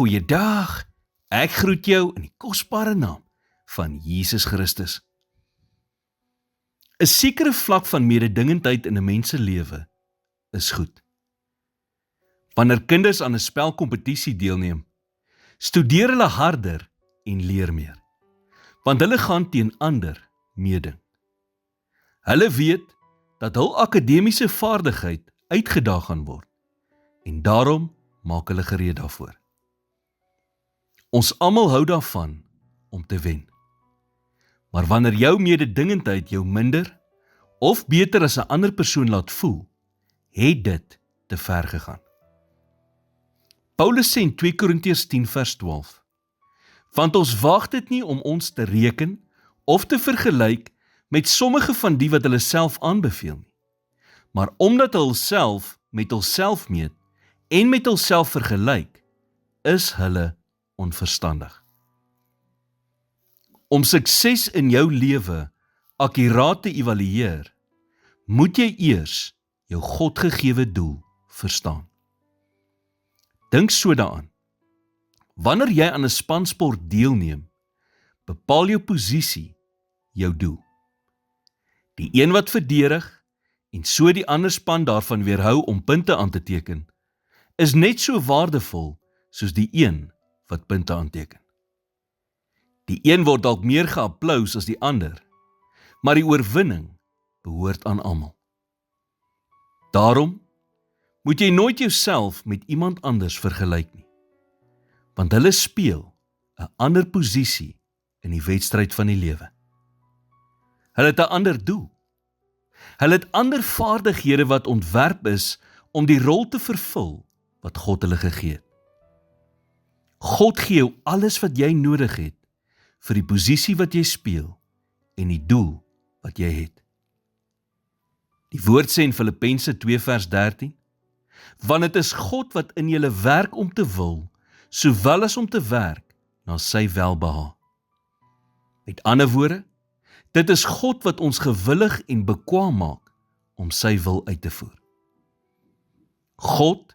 Goeiedag, ek groet jou in die kosbare naam van Jesus Christus. 'n Sekere vlak van mededingendheid in 'n mens se lewe is goed. Wanneer kinders aan 'n spelkompetisie deelneem, studeer hulle harder en leer meer, want hulle gaan teen ander meeding. Hulle weet dat hul akademiese vaardigheid uitgedaag gaan word, en daarom maak hulle gereed daarvoor. Ons almal hou daarvan om te wen. Maar wanneer jou mededingendheid jou minder of beter as 'n ander persoon laat voel, het dit te ver gegaan. Paulus sê in 2 Korintiërs 10 vers 12, want ons waag dit nie om ons te reken of te vergelyk met sommige van die wat hulle self aanbeveel nie, maar omdat hulle self met hulself meet en met hulself vergelyk, is hulle onverstandig. Om sukses in jou lewe akkuraat te evalueer, moet jy eers jou Godgegewe doel verstaan. Dink so daaraan. Wanneer jy aan 'n spansport deelneem, bepaal jou posisie jou doel. Die een wat verdedig en so die ander span daarvan weerhou om punte aan te teken, is net so waardevol soos die een wat punte aanteken. Die een word dalk meer geapplaus as die ander, maar die oorwinning behoort aan almal. Daarom moet jy nooit jouself met iemand anders vergelyk nie, want hulle speel 'n ander posisie in die wedstryd van die lewe. Hulle het 'n ander doel. Hulle het ander vaardighede wat ontwerp is om die rol te vervul wat God hulle gegee het. God gee jou alles wat jy nodig het vir die posisie wat jy speel en die doel wat jy het. Die woord sê in Filippense 2 vers 13, want het is God wat in julle werk om te wil, sowel as om te werk na sy welbehae. Met ander woorde, dit is God wat ons gewillig en bekwaam maak om sy wil uit te voer. God,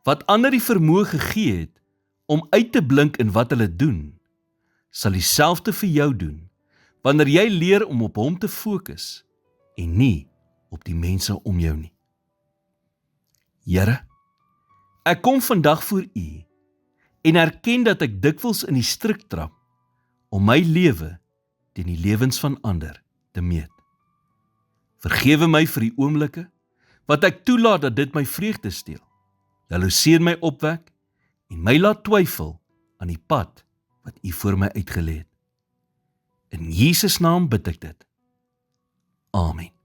wat ander die vermoë gegee het om uit te blink in wat hulle doen, sal dieselfde vir jou doen, wanneer jy leer om op hom te fokus en nie op die mense om jou nie. Here, ek kom vandag voor U en erken dat ek dikwels in die struik trap om my lewe teen die lewens van ander te meet. Vergewe my vir die oomblikke wat ek toelaat dat dit my vreugde steel, jaloeseer my opwek en my laat twyfel aan die pad wat U voor my uitgelê het. In Jesus naam bid ek dit. Amen.